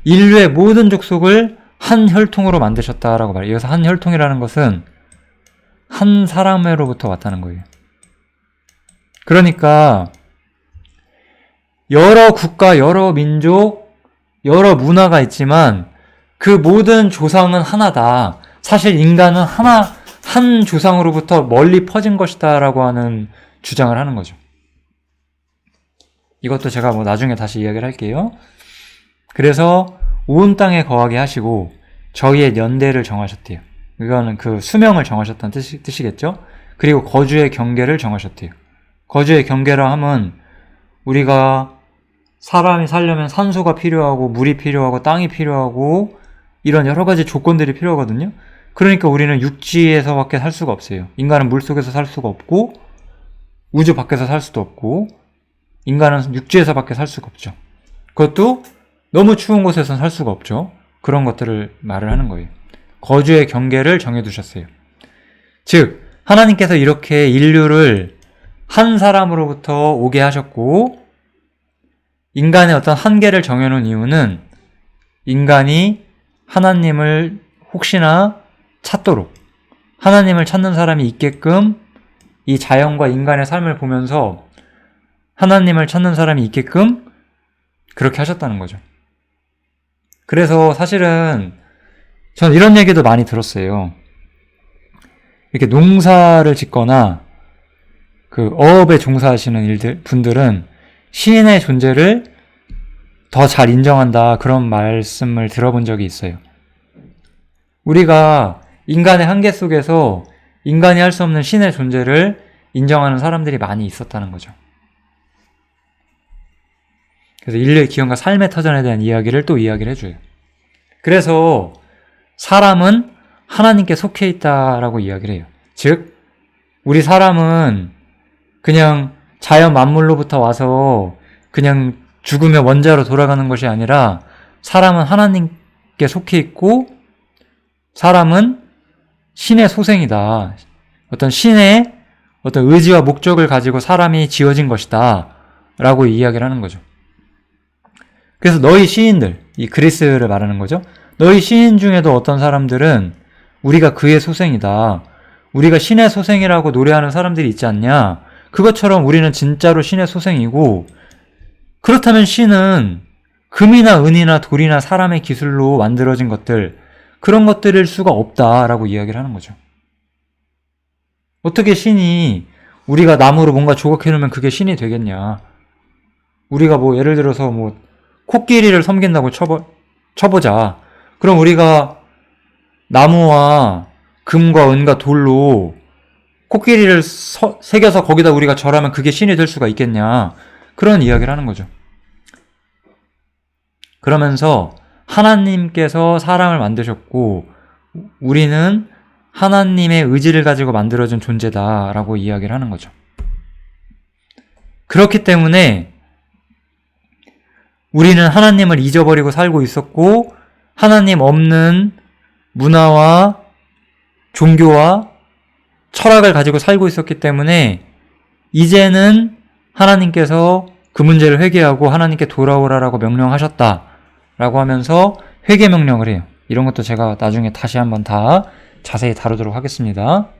인류의 모든 족속을 한 혈통으로 만드셨다라고 말해요. 여기서 한 혈통이라는 것은 한 사람으로부터 왔다는 거예요. 그러니까 여러 국가, 여러 민족, 여러 문화가 있지만 그 모든 조상은 하나다. 사실 인간은 한 조상으로부터 멀리 퍼진 것이다 라고 하는 주장을 하는 거죠. 이것도 제가 나중에 다시 이야기를 할게요. 그래서 온 땅에 거하게 하시고 저희의 연대를 정하셨대요. 이거는 그 수명을 정하셨다는 뜻이겠죠. 그리고 거주의 경계를 정하셨대요. 거주의 경계라 하면 우리가 사람이 살려면 산소가 필요하고 물이 필요하고 땅이 필요하고 이런 여러 가지 조건들이 필요하거든요. 그러니까 우리는 육지에서밖에 살 수가 없어요. 인간은 물속에서 살 수가 없고 우주 밖에서 살 수도 없고 인간은 육지에서밖에 살 수가 없죠. 그것도 너무 추운 곳에서는 살 수가 없죠. 그런 것들을 말을 하는 거예요. 거주의 경계를 정해두셨어요. 즉 하나님께서 이렇게 인류를 한 사람으로부터 오게 하셨고 인간의 어떤 한계를 정해놓은 이유는 인간이 하나님을 혹시나 찾도록, 하나님을 찾는 사람이 있게끔 이 자연과 인간의 삶을 보면서 하나님을 찾는 사람이 있게끔 그렇게 하셨다는 거죠. 그래서 사실은 저는 이런 얘기도 많이 들었어요. 이렇게 농사를 짓거나 그 어업에 종사하시는 분들은 시인의 존재를 더 잘 인정한다, 그런 말씀을 들어본 적이 있어요. 우리가 인간의 한계 속에서 인간이 할 수 없는 신의 존재를 인정하는 사람들이 많이 있었다는 거죠. 그래서 인류의 기원과 삶의 터전에 대한 이야기를 또 이야기를 해줘요. 그래서 사람은 하나님께 속해 있다라고 이야기를 해요. 즉, 우리 사람은 그냥 자연 만물로부터 와서 그냥 죽으며 원자로 돌아가는 것이 아니라 사람은 하나님께 속해 있고 사람은 신의 소생이다. 어떤 신의 어떤 의지와 목적을 가지고 사람이 지어진 것이다 라고 이야기를 하는 거죠. 그래서 너희 시인들, 이 그리스를 말하는 거죠. 너희 시인 중에도 어떤 사람들은 우리가 그의 소생이다, 우리가 신의 소생이라고 노래하는 사람들이 있지 않냐, 그것처럼 우리는 진짜로 신의 소생이고, 그렇다면 신은 금이나 은이나 돌이나 사람의 기술로 만들어진 것들, 그런 것들일 수가 없다라고 이야기를 하는 거죠. 어떻게 신이, 우리가 나무로 뭔가 조각해 놓으면 그게 신이 되겠냐. 우리가 뭐 예를 들어서 뭐 코끼리를 섬긴다고 쳐보자. 그럼 우리가 나무와 금과 은과 돌로 코끼리를 새겨서 거기다 우리가 절하면 그게 신이 될 수가 있겠냐. 그런 이야기를 하는 거죠. 그러면서 하나님께서 사람을 만드셨고 우리는 하나님의 의지를 가지고 만들어진 존재다라고 이야기를 하는 거죠. 그렇기 때문에 우리는 하나님을 잊어버리고 살고 있었고 하나님 없는 문화와 종교와 철학을 가지고 살고 있었기 때문에 이제는 하나님께서 그 문제를 회개하고 하나님께 돌아오라라고 명령하셨다라고 하면서 회개 명령을 해요. 이런 것도 제가 나중에 다시 한번 다 자세히 다루도록 하겠습니다.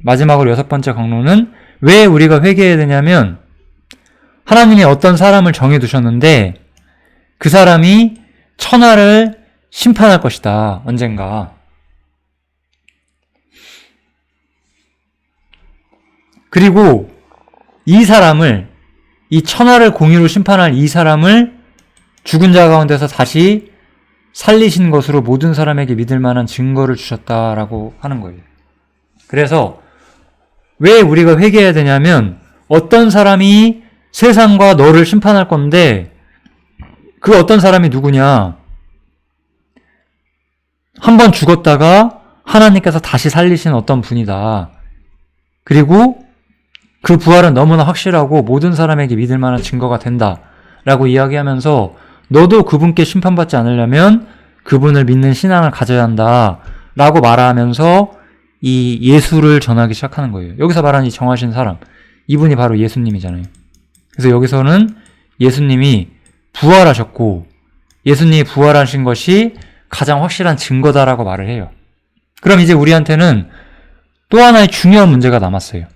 마지막으로 6번째 강론은 왜 우리가 회개해야 되냐면 하나님이 어떤 사람을 정해두셨는데 그 사람이 천하를 심판할 것이다. 언젠가. 그리고 이 사람을, 이 천하를 공의로 심판할 이 사람을 죽은 자 가운데서 다시 살리신 것으로 모든 사람에게 믿을 만한 증거를 주셨다라고 하는 거예요. 그래서 왜 우리가 회개해야 되냐면 어떤 사람이 세상과 너를 심판할 건데 그 어떤 사람이 누구냐? 한번 죽었다가 하나님께서 다시 살리신 어떤 분이다. 그리고 그 부활은 너무나 확실하고 모든 사람에게 믿을 만한 증거가 된다 라고 이야기하면서 너도 그분께 심판받지 않으려면 그분을 믿는 신앙을 가져야 한다 라고 말하면서 이 예수를 전하기 시작하는 거예요. 여기서 말하는 이 정하신 사람, 이분이 바로 예수님이잖아요. 그래서 여기서는 예수님이 부활하셨고 예수님이 부활하신 것이 가장 확실한 증거다라고 말을 해요. 그럼 이제 우리한테는 또 하나의 중요한 문제가 남았어요.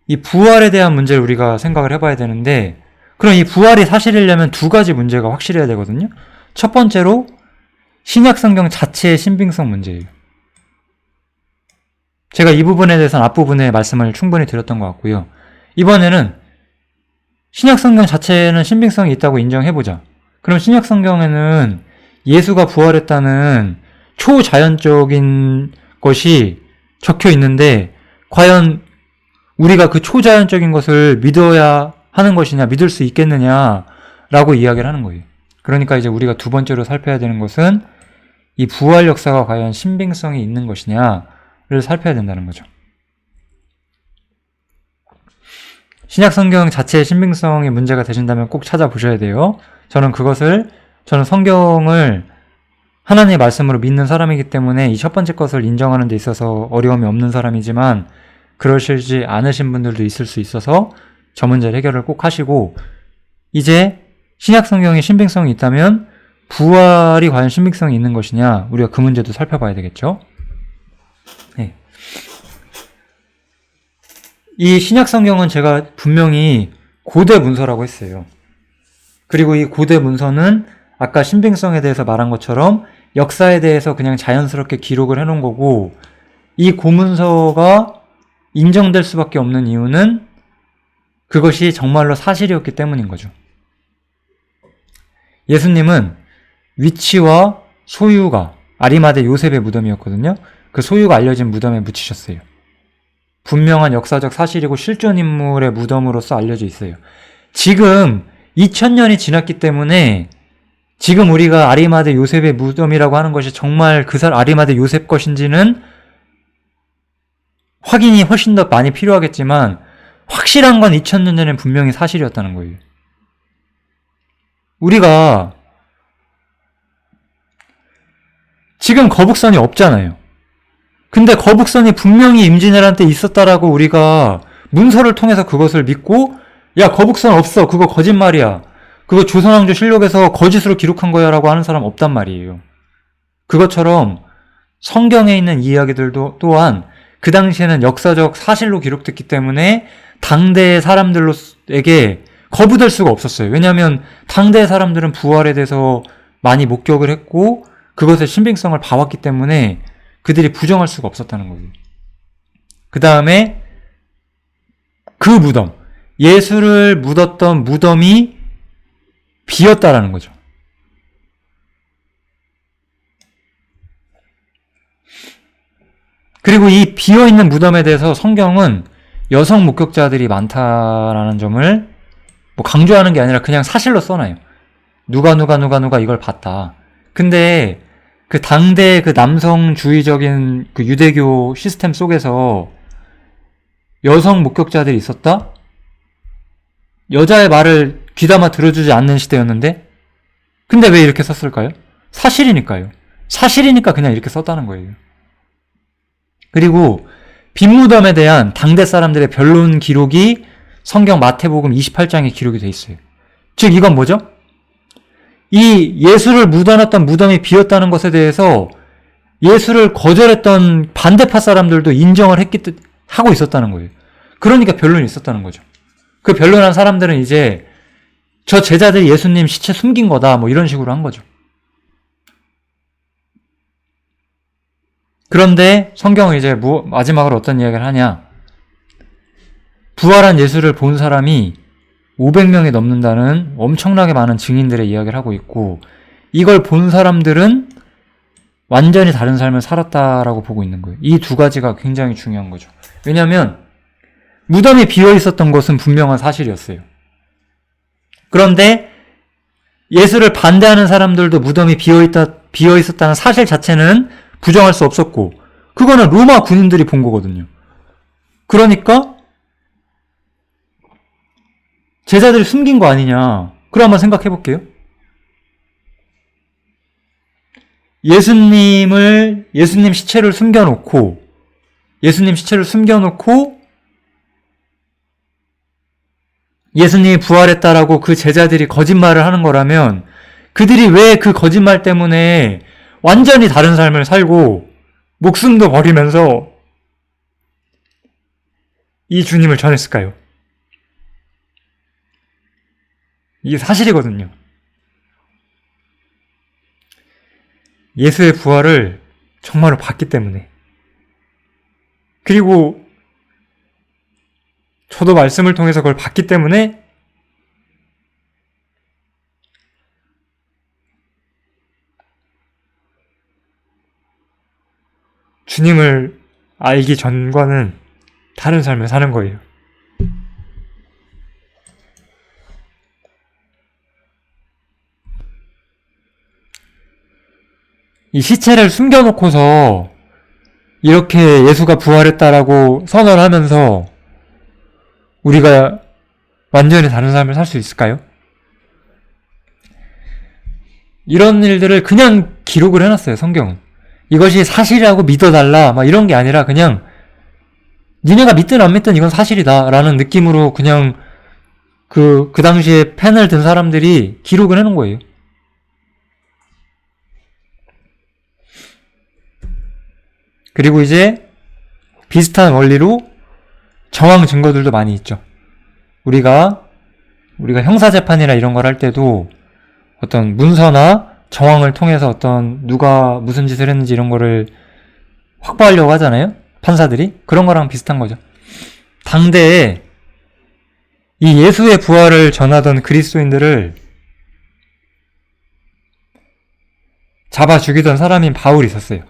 이 부활에 대한 문제를 우리가 생각을 해봐야 되는데 그럼 이 부활이 사실이려면 두 가지 문제가 확실해야 되거든요. 첫 번째로 신약성경 자체의 신빙성 문제예요. 제가 이 부분에 대해서는 앞부분에 말씀을 충분히 드렸던 것 같고요. 이번에는 신약성경 자체에는 신빙성이 있다고 인정해보자. 그럼 신약성경에는 예수가 부활했다는 초자연적인 것이 적혀 있는데 과연 우리가 그 초자연적인 것을 믿어야 하는 것이냐, 믿을 수 있겠느냐라고 이야기를 하는 거예요. 그러니까 이제 우리가 두 번째로 살펴야 되는 것은 이 부활 역사가 과연 신빙성이 있는 것이냐를 살펴야 된다는 거죠. 신약성경 자체의 신빙성이 문제가 되신다면 꼭 찾아보셔야 돼요. 저는 성경을 하나님의 말씀으로 믿는 사람이기 때문에 이 첫 번째 것을 인정하는 데 있어서 어려움이 없는 사람이지만 그러시지 않으신 분들도 있을 수 있어서 저 문제를 해결을 꼭 하시고 이제 신약성경에 신빙성이 있다면 부활이 과연 신빙성이 있는 것이냐, 우리가 그 문제도 살펴봐야 되겠죠. 네. 이 신약 성경은 제가 분명히 고대 문서라고 했어요. 그리고 이 고대 문서는 아까 신빙성에 대해서 말한 것처럼 역사에 대해서 그냥 자연스럽게 기록을 해놓은 거고, 이 고문서가 인정될 수밖에 없는 이유는 그것이 정말로 사실이었기 때문인 거죠. 예수님은 위치와 소유가 아리마대 요셉의 무덤이었거든요. 그 소유가 알려진 무덤에 묻히셨어요. 분명한 역사적 사실이고 실존 인물의 무덤으로서 알려져 있어요. 지금 2000년이 지났기 때문에 지금 우리가 아리마대 요셉의 무덤이라고 하는 것이 정말 그 아리마대 요셉 것인지는 확인이 훨씬 더 많이 필요하겠지만 확실한 건 2000년 전엔 분명히 사실이었다는 거예요. 우리가 지금 거북선이 없잖아요. 근데 거북선이 분명히 임진왜란 때 있었다라고 우리가 문서를 통해서 그것을 믿고, 야, 거북선 없어, 그거 거짓말이야, 그거 조선왕조 실록에서 거짓으로 기록한 거야 라고 하는 사람 없단 말이에요. 그것처럼 성경에 있는 이야기들도 또한 그 당시에는 역사적 사실로 기록됐기 때문에 당대의 사람들에게 거부될 수가 없었어요. 왜냐하면 당대의 사람들은 부활에 대해서 많이 목격을 했고 그것의 신빙성을 봐왔기 때문에 그들이 부정할 수가 없었다는 거예요. 그 다음에 그 무덤, 예수를 묻었던 무덤이 비었다라는 거죠. 그리고 이 비어있는 무덤에 대해서 성경은 여성 목격자들이 많다라는 점을 뭐 강조하는 게 아니라 그냥 사실로 써놔요. 누가 이걸 봤다. 근데 그 당대 그 남성주의적인 그 유대교 시스템 속에서 여성 목격자들이 있었다? 여자의 말을 귀담아 들어주지 않는 시대였는데? 근데 왜 이렇게 썼을까요? 사실이니까요. 사실이니까 그냥 이렇게 썼다는 거예요. 그리고 빈무덤에 대한 당대 사람들의 변론 기록이 성경 마태복음 28장에 기록이 돼 있어요. 즉 이건 뭐죠? 이 예수를 묻어놨던 무덤이 비었다는 것에 대해서 예수를 거절했던 반대파 사람들도 인정을 하고 있었다는 거예요. 그러니까 변론이 있었다는 거죠. 그 변론한 사람들은 이제 저 제자들이 예수님 시체 숨긴 거다 뭐 이런 식으로 한 거죠. 그런데 성경은 이제 마지막으로 어떤 이야기를 하냐, 부활한 예수를 본 사람이 500명이 넘는다는 엄청나게 많은 증인들의 이야기를 하고 있고, 이걸 본 사람들은 완전히 다른 삶을 살았다라고 보고 있는 거예요. 이 두 가지가 굉장히 중요한 거죠. 왜냐하면 무덤이 비어 있었던 것은 분명한 사실이었어요. 그런데 예수를 반대하는 사람들도 무덤이 비어 있었다는 사실 자체는 부정할 수 없었고, 그거는 로마 군인들이 본 거거든요. 그러니까 제자들이 숨긴 거 아니냐. 그럼 한번 생각해 볼게요. 예수님 시체를 숨겨놓고 예수님이 부활했다라고 그 제자들이 거짓말을 하는 거라면 그들이 왜 그 거짓말 때문에 완전히 다른 삶을 살고 목숨도 버리면서 이 주님을 전했을까요? 이게 사실이거든요. 예수의 부활을 정말로 봤기 때문에. 그리고 저도 말씀을 통해서 그걸 봤기 때문에 주님을 알기 전과는 다른 삶을 사는 거예요. 이 시체를 숨겨놓고서 이렇게 예수가 부활했다라고 선언을 하면서 우리가 완전히 다른 삶을 살 수 있을까요? 이런 일들을 그냥 기록을 해놨어요, 성경은. 이것이 사실이라고 믿어달라 막 이런 게 아니라 그냥 니네가 믿든 안 믿든 이건 사실이다 라는 느낌으로 그냥 그 당시에 펜을 든 사람들이 기록을 해놓은 거예요. 그리고 이제 비슷한 원리로 정황 증거들도 많이 있죠. 우리가 형사재판이나 이런 걸 할 때도 어떤 문서나 정황을 통해서 어떤 누가 무슨 짓을 했는지 이런 거를 확보하려고 하잖아요. 판사들이. 그런 거랑 비슷한 거죠. 당대에 이 예수의 부활을 전하던 그리스도인들을 잡아 죽이던 사람인 바울이 있었어요.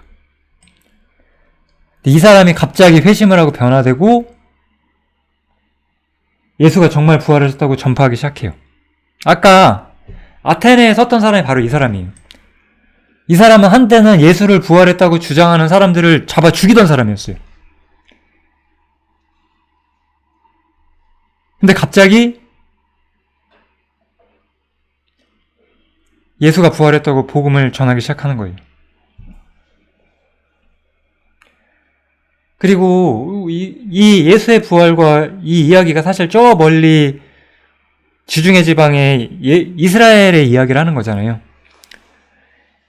이 사람이 갑자기 회심을 하고 변화되고 예수가 정말 부활하셨다고 전파하기 시작해요. 아까 아테네에 썼던 사람이 바로 이 사람이에요. 이 사람은 한때는 예수를 부활했다고 주장하는 사람들을 잡아 죽이던 사람이었어요. 근데 갑자기 예수가 부활했다고 복음을 전하기 시작하는 거예요. 그리고 이 예수의 부활과 이 이야기가 사실 저 멀리 지중해 지방의 이스라엘의 이야기를 하는 거잖아요.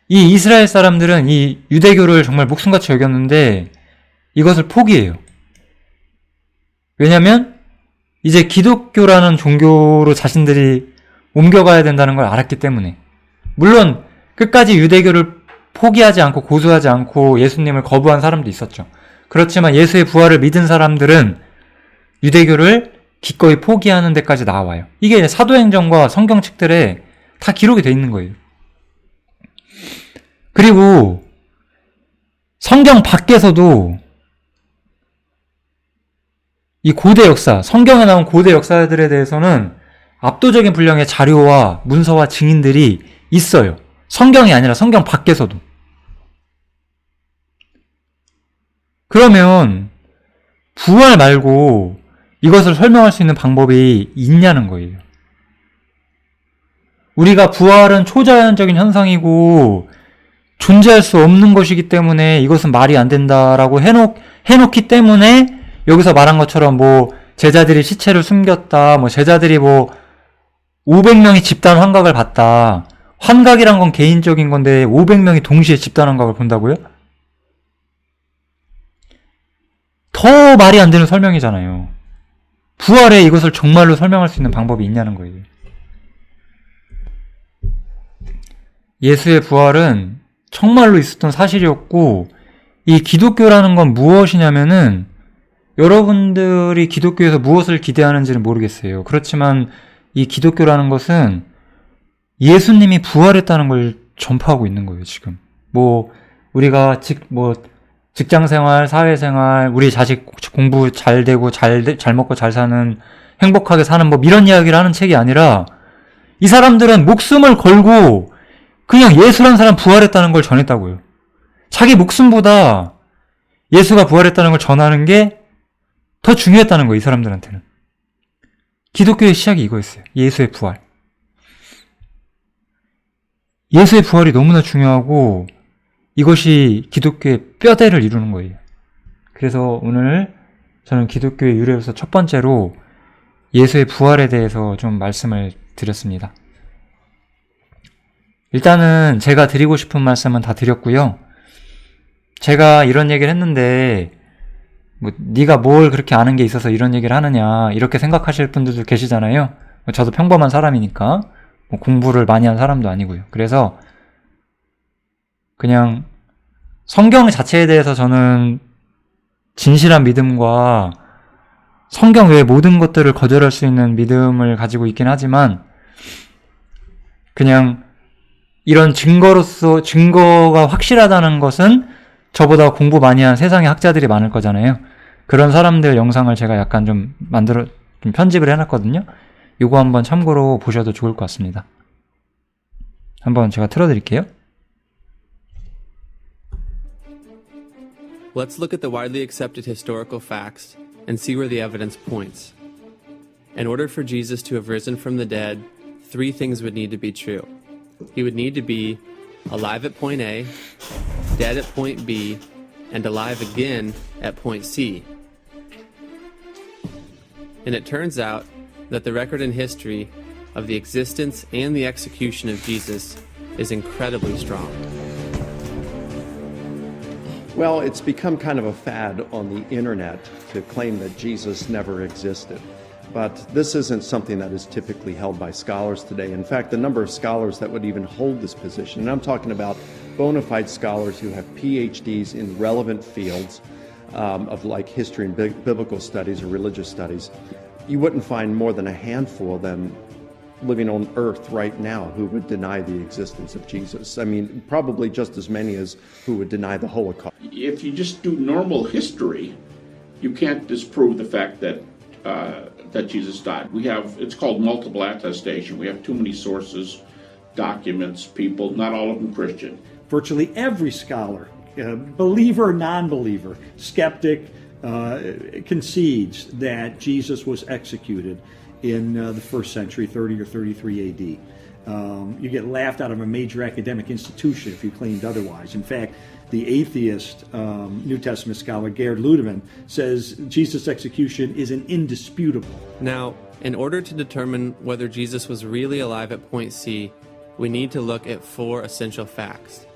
이 이스라엘 사람들은 이 유대교를 정말 목숨같이 여겼는데 이것을 포기해요. 왜냐면 이제 기독교라는 종교로 자신들이 옮겨가야 된다는 걸 알았기 때문에. 물론 끝까지 유대교를 포기하지 않고 고수하지 않고 예수님을 거부한 사람도 있었죠. 그렇지만 예수의 부활을 믿은 사람들은 유대교를 기꺼이 포기하는 데까지 나와요. 이게 사도행전과 성경책들에 다 기록이 돼 있는 거예요. 그리고 성경 밖에서도 이 고대 역사, 성경에 나온 고대 역사들에 대해서는 압도적인 분량의 자료와 문서와 증인들이 있어요. 성경이 아니라 성경 밖에서도. 그러면 부활 말고 이것을 설명할 수 있는 방법이 있냐는 거예요. 우리가 부활은 초자연적인 현상이고 존재할 수 없는 것이기 때문에 이것은 말이 안 된다라고 해놓기 때문에 여기서 말한 것처럼 제자들이 시체를 숨겼다, 제자들이 500명이 집단 환각을 봤다. 환각이란 건 개인적인 건데 500명이 동시에 집단 환각을 본다고요? 더 말이 안 되는 설명이잖아요. 부활에 이것을 정말로 설명할 수 있는 방법이 있냐는 거예요. 예수의 부활은 정말로 있었던 사실이었고, 이 기독교라는 건 무엇이냐면은 여러분들이 기독교에서 무엇을 기대하는지는 모르겠어요. 그렇지만 이 기독교라는 것은 예수님이 부활했다는 걸 전파하고 있는 거예요, 지금. 우리가 직장생활, 사회생활, 우리 자식 공부 잘 되고 잘 먹고 잘 사는, 행복하게 사는 이런 이야기를 하는 책이 아니라 이 사람들은 목숨을 걸고 그냥 예수라는 사람 부활했다는 걸 전했다고요. 자기 목숨보다 예수가 부활했다는 걸 전하는 게 더 중요했다는 거예요, 이 사람들한테는. 기독교의 시작이 이거였어요. 예수의 부활. 예수의 부활이 너무나 중요하고 이것이 기독교의 뼈대를 이루는 거예요. 그래서 오늘 저는 기독교의 유래로서 첫 번째로 예수의 부활에 대해서 좀 말씀을 드렸습니다. 일단은 제가 드리고 싶은 말씀은 다 드렸고요. 제가 이런 얘기를 했는데 네가 뭘 그렇게 아는 게 있어서 이런 얘기를 하느냐 이렇게 생각하실 분들도 계시잖아요. 저도 평범한 사람이니까 공부를 많이 한 사람도 아니고요. 그래서 그냥 성경 자체에 대해서 저는 진실한 믿음과 성경 외의 모든 것들을 거절할 수 있는 믿음을 가지고 있긴 하지만 그냥 이런 증거가 확실하다는 것은 저보다 공부 많이 한 세상의 학자들이 많을 거잖아요. 그런 사람들 영상을 제가 약간 좀 편집을 해놨거든요. 이거 한번 참고로 보셔도 좋을 것 같습니다. 한번 제가 틀어드릴게요. Let's look at the widely accepted historical facts and see where the evidence points. In order for Jesus to have risen from the dead, 3 things would need to be true. He would need to be alive at point A, dead at point B, and alive again at point C. And it turns out that the record in history of the existence and the execution of Jesus is incredibly strong. Well, it's become kind of a fad on the internet to claim that Jesus never existed. But this isn't something that is typically held by scholars today. In fact, the number of scholars that would even hold this position, and I'm talking about bona fide scholars who have PhDs in relevant fields of like history and biblical studies or religious studies, you wouldn't find more than a handful of them living on earth right now who would deny the existence of Jesus. I mean, probably just as many as who would deny the Holocaust. If you just do normal history, you can't disprove the fact that that Jesus died. It's called multiple attestation. We have too many sources, documents, people, not all of them Christian. Virtually every scholar, believer, non-believer, skeptic, concedes that Jesus was executed in the first century, 30 or 33 AD. You get laughed out of a major academic institution if you claimed otherwise. In fact, the atheist New Testament scholar Gerd Ludemann says Jesus' execution is an indisputable. Now, in order to determine whether Jesus was really alive at point C, we need to look at 4 essential facts.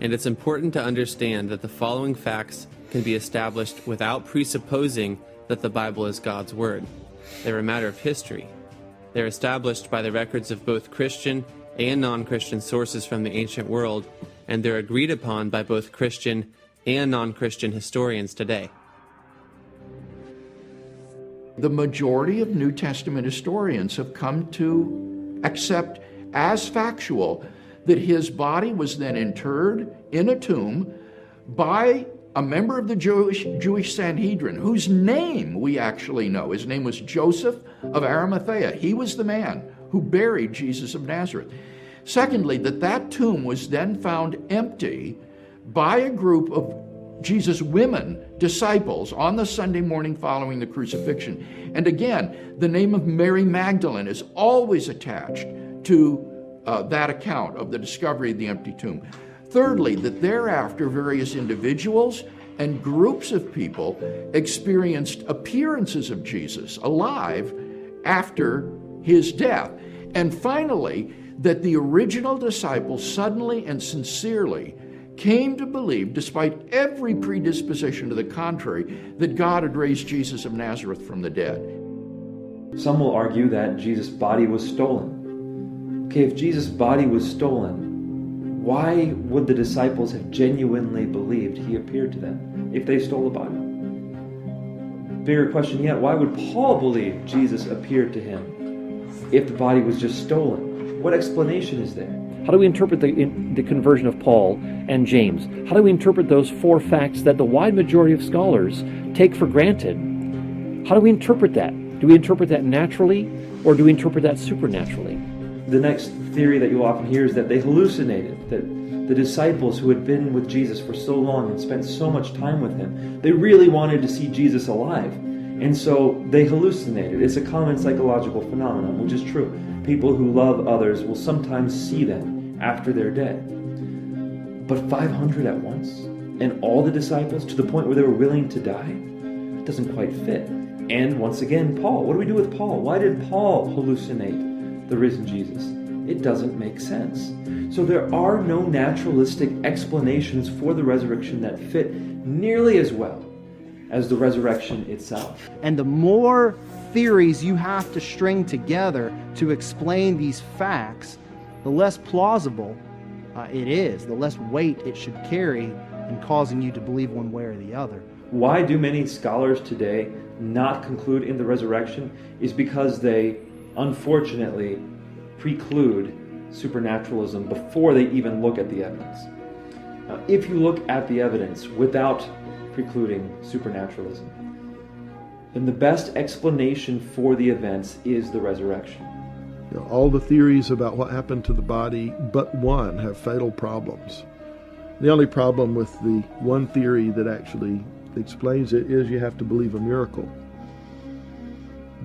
And it's important to understand that the following facts can be established without presupposing that the Bible is God's Word. They're a matter of history. They're established by the records of both Christian and non-Christian sources from the ancient world, and they're agreed upon by both Christian and non-Christian historians today. The majority of New Testament historians have come to accept as factual that his body was then interred in a tomb by a member of the Jewish Sanhedrin, whose name we actually know. His name was Joseph of Arimathea. He was the man who buried Jesus of Nazareth. Secondly, that tomb was then found empty by a group of Jesus' women disciples on the Sunday morning following the crucifixion. And again, the name of Mary Magdalene is always attached to that account of the discovery of the empty tomb. Thirdly, that thereafter various individuals and groups of people experienced appearances of Jesus alive after his death. And finally, that the original disciples suddenly and sincerely came to believe, despite every predisposition to the contrary, that God had raised Jesus of Nazareth from the dead. Some will argue that Jesus' body was stolen. Okay, if Jesus' body was stolen, why would the disciples have genuinely believed he appeared to them if they stole the body? Bigger question yet, why would Paul believe Jesus appeared to him if the body was just stolen? What explanation is there? How do we interpret the conversion of Paul and James? How do we interpret those 4 facts that the wide majority of scholars take for granted? How do we interpret that? Do we interpret that naturally, or do we interpret that supernaturally? The next theory that you'll often hear is that they hallucinated, that the disciples who had been with Jesus for so long and spent so much time with him, they really wanted to see Jesus alive. And so they hallucinated. It's a common psychological phenomenon, which is true. People who love others will sometimes see them after they're dead. But 500 at once, and all the disciples to the point where they were willing to die, it doesn't quite fit. And once again, Paul. What do we do with Paul? Why did Paul hallucinate the risen Jesus? It doesn't make sense. So there are no naturalistic explanations for the resurrection that fit nearly as well as the resurrection itself. And the more theories you have to string together to explain these facts, the less plausible it is, the less weight it should carry in causing you to believe one way or the other. Why do many scholars today not conclude in the resurrection is because they, unfortunately, preclude supernaturalism before they even look at the evidence. Now, if you look at the evidence without precluding supernaturalism, then the best explanation for the events is the resurrection. You know, all the theories about what happened to the body but one have fatal problems. The only problem with the one theory that actually explains it is you have to believe a miracle.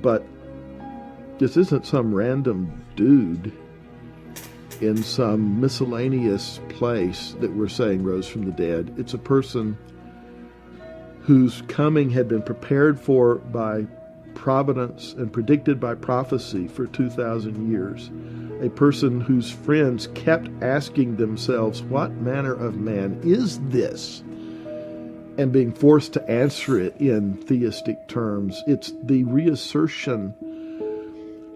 But this isn't some random dude in some miscellaneous place that we're saying rose from the dead. It's a person whose coming had been prepared for by providence and predicted by prophecy for 2,000 years. A person whose friends kept asking themselves, what manner of man is this? and being forced to answer it in theistic terms. It's the reassertion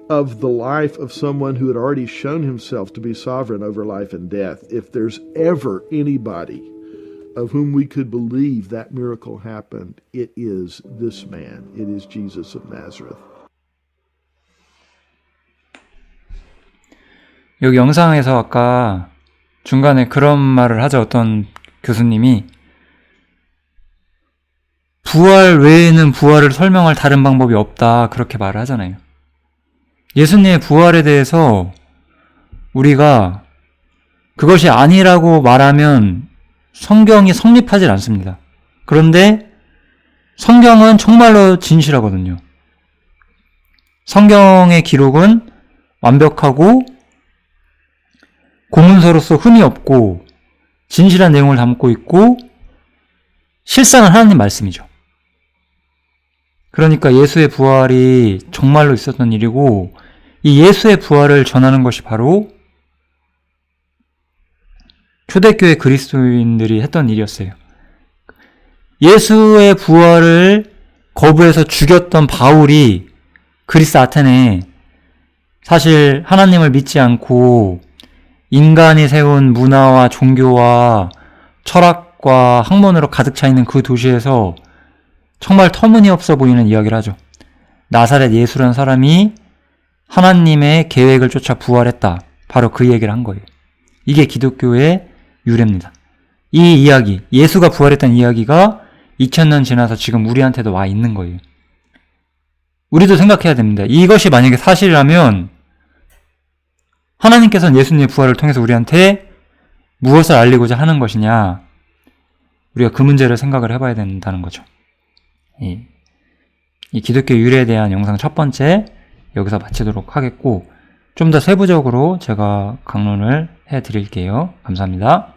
of the life of someone who had already shown himself to be sovereign over life and death. If there's ever anybody of whom we could believe that miracle happened, it is this man. It is Jesus of Nazareth. 여기 영상에서 아까 중간에 그런 말을 하죠. 어떤 교수님이 부활 외에는 부활을 설명할 다른 방법이 없다, 그렇게 말을 하잖아요. 예수님의 부활에 대해서 우리가 그것이 아니라고 말하면 성경이 성립하지 않습니다. 그런데 성경은 정말로 진실하거든요. 성경의 기록은 완벽하고 고문서로서 흠이 없고 진실한 내용을 담고 있고 실상은 하나님 말씀이죠. 그러니까 예수의 부활이 정말로 있었던 일이고, 이 예수의 부활을 전하는 것이 바로 초대교회 그리스도인들이 했던 일이었어요. 예수의 부활을 거부해서 죽였던 바울이 그리스 아테네에 사실 하나님을 믿지 않고 인간이 세운 문화와 종교와 철학과 학문으로 가득 차 있는 그 도시에서 정말 터무니없어 보이는 이야기를 하죠. 나사렛 예수라는 사람이 하나님의 계획을 쫓아 부활했다. 바로 그 얘기를 한 거예요. 이게 기독교의 유래입니다. 이 이야기, 예수가 부활했다는 이야기가 2000년 지나서 지금 우리한테도 와 있는 거예요. 우리도 생각해야 됩니다. 이것이 만약에 사실이라면 하나님께서는 예수님의 부활을 통해서 우리한테 무엇을 알리고자 하는 것이냐, 우리가 그 문제를 생각을 해봐야 된다는 거죠. 이 기독교 유래에 대한 영상 첫 번째 여기서 마치도록 하겠고, 좀 더 세부적으로 제가 강론을 해드릴게요. 감사합니다.